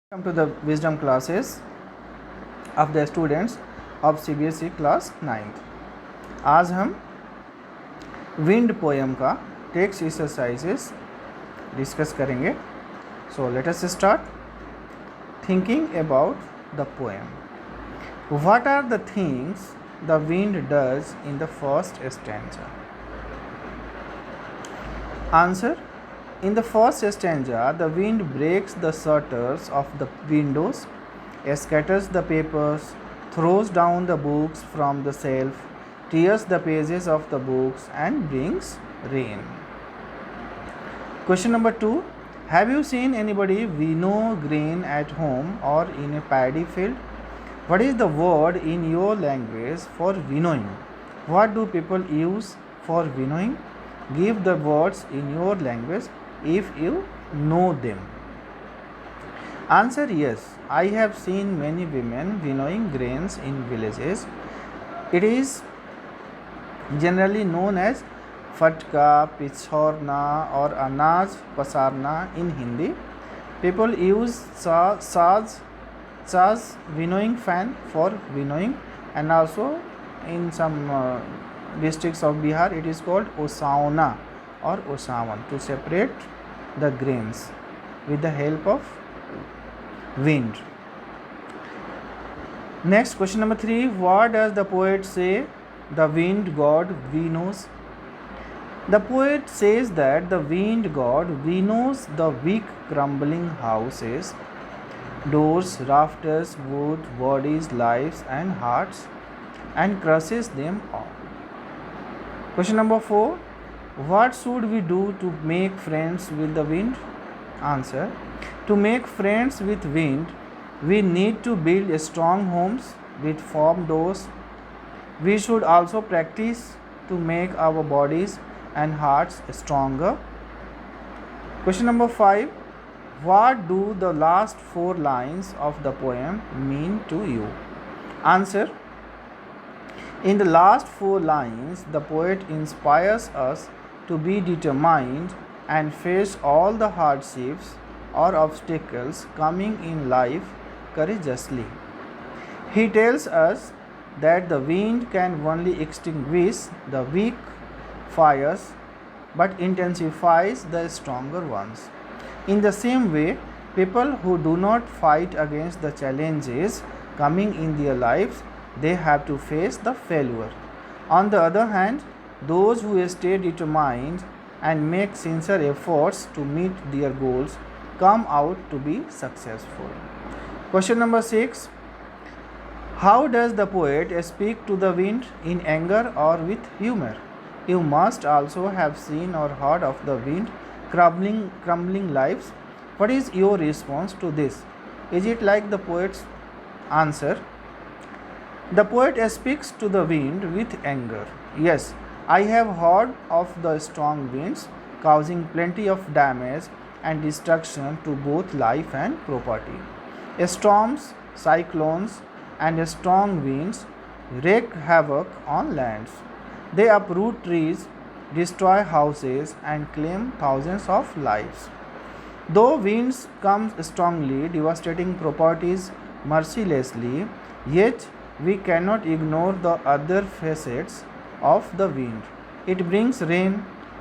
Welcome to the wisdom classes of the students of CBSE class 9th। आज हम wind poem का text exercises discuss करेंगे। So let us start thinking about the poem. What are the things the wind does in the first stanza? Answer: In the first stanza, the wind breaks the shutters of the windows, scatters the papers, throws down the books from the shelf, tears the pages of the books, and brings rain. Question number 2. Have you seen anybody winnow grain at home or in a paddy field? What is the word in your language for winnowing? What do people use for winnowing? Give the words in your language if you know them. Answer: yes, I have seen many women winnowing grains in villages. It is generally known as fatka, pichhorna or anaj pasarna in Hindi. People use saz winnowing fan for winnowing, and also in some districts of Bihar it is called osauna or osawan to separate the grains with the help of wind. Next, question number 3. What does the poet say the wind god winnows? The poet says that the wind god winnows the weak crumbling houses, doors, rafters, wood, bodies, lives and hearts, and crushes them all. Question number 4. What should we do to make friends with the wind? Answer: to make friends with wind, we need to build strong homes with firm doors. We should also practice to make our bodies and hearts stronger. Question number 5. What do the last 4 lines of the poem mean to you? Answer: in the last 4 lines, the poet inspires us to be determined and face all the hardships or obstacles coming in life courageously. He tells us that the wind can only extinguish the weak fires but intensifies the stronger ones. In the same way, people who do not fight against the challenges coming in their lives, they have to face the failure. On the other hand, those who stay determined and make sincere efforts to meet their goals come out to be successful. Question number 6. How does the poet speak to the wind? In anger or with humor? You must also have seen or heard of the wind crumbling lives. What is your response to this? Is it like the poet's? Answer: the poet speaks to the wind with anger. Yes, I have heard of the strong winds causing plenty of damage and destruction to both life and property. Storms, cyclones, and strong winds wreak havoc on lands. They uproot trees, destroy houses, and claim thousands of lives. Though winds come strongly, devastating properties mercilessly, yet we cannot ignore the other facets of the wind. It brings rain,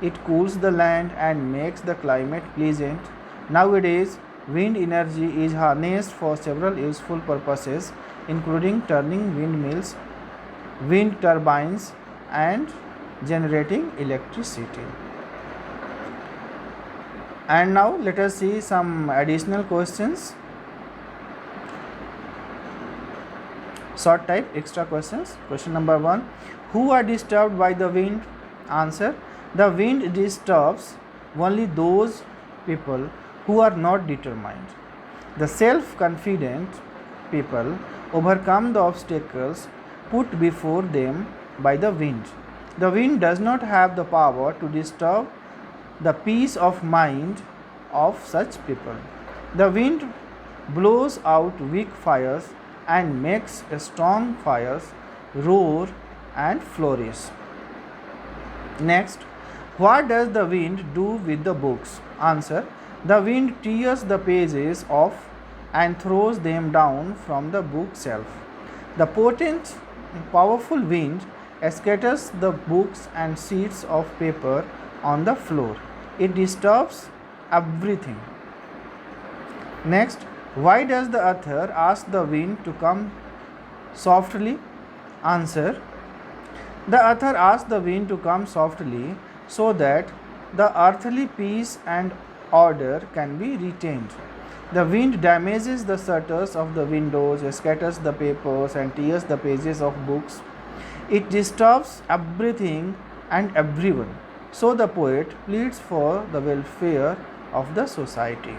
it cools the land and makes the climate pleasant. Nowadays, wind energy is harnessed for several useful purposes, including turning windmills, wind turbines, and generating electricity. And now let us see some additional questions. Short type extra questions. Question number 1. Who are disturbed by the wind? Answer: the wind disturbs only those people who are not determined. The self-confident people overcome the obstacles put before them by the wind. The wind does not have the power to disturb the peace of mind of such people. The wind blows out weak fires and makes strong fires roar and flourish. Next, what does the wind do with the books? Answer: the wind tears the pages of and throws them down from the bookshelf. The potent, powerful wind scatters the books and sheets of paper on the floor. It disturbs everything. Next, why does the author ask the wind to come softly? Answer: the author asks the wind to come softly so that the earthly peace and order can be retained. The wind damages the shutters of the windows, scatters the papers, and tears the pages of books. It disturbs everything and everyone. So the poet pleads for the welfare of the society.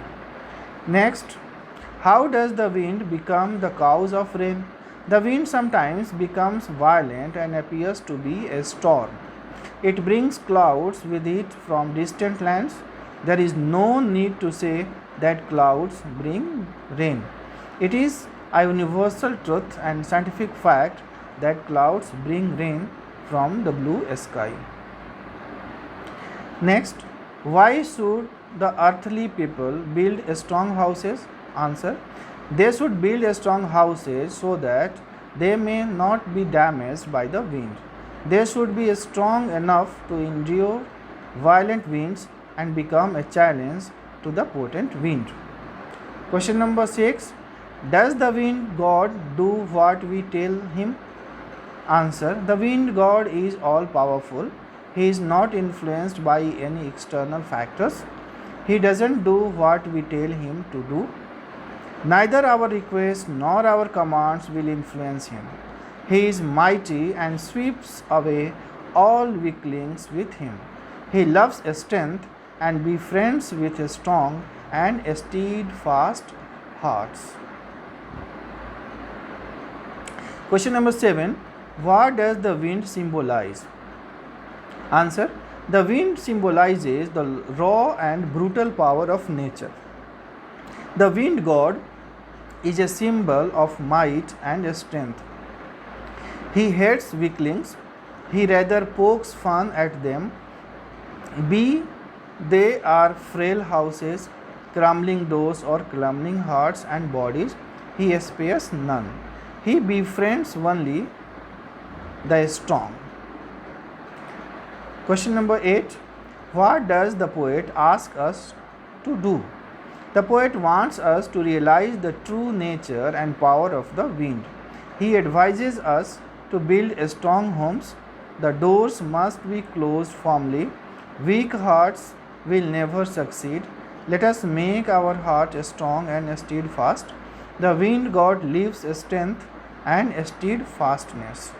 Next, how does the wind become the cause of rain? The wind sometimes becomes violent and appears to be a storm. It brings clouds with it from distant lands. There is no need to say that clouds bring rain. It is a universal truth and scientific fact that clouds bring rain from the blue sky. Next, why should the earthly people build strong houses? Answer: they should build strong houses so that they may not be damaged by the wind. They should be strong enough to endure violent winds and become a challenge to the potent wind. Question number 6. Does the wind god do what we tell him? Answer: the wind god is all powerful. He is not influenced by any external factors. He doesn't do what we tell him to do. Neither our requests nor our commands will influence him. He is mighty and sweeps away all weaklings with him. He loves strength and befriends with strong and steadfast hearts. Question number 7. What does the wind symbolize? Answer: the wind symbolizes the raw and brutal power of nature. The wind god is a symbol of might and strength. He hates weaklings. He rather pokes fun at them, be they are frail houses, crumbling doors, or crumbling hearts and bodies. He spares none. He befriends only the strong. Question number 8. What does the poet ask us to do? The poet wants us to realize the true nature and power of the wind. He advises us to build strong homes. The doors must be closed firmly. Weak hearts will never succeed. Let us make our heart strong and steadfast. The wind god lives strength and steadfastness.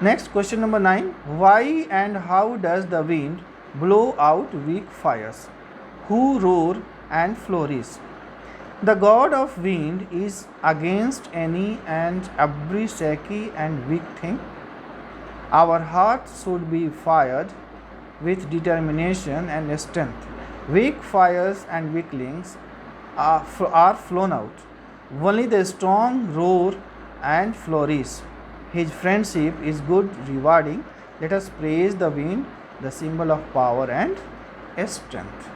Next, question number 9. Why and how does the wind blow out weak fires? Who roar and flourish? The god of wind is against any and every shaky and weak thing. Our hearts should be fired with determination and strength. Weak fires and weaklings are flown out. Only the strong roar and flourish. His friendship is good, rewarding. Let us praise the wind, the symbol of power and strength.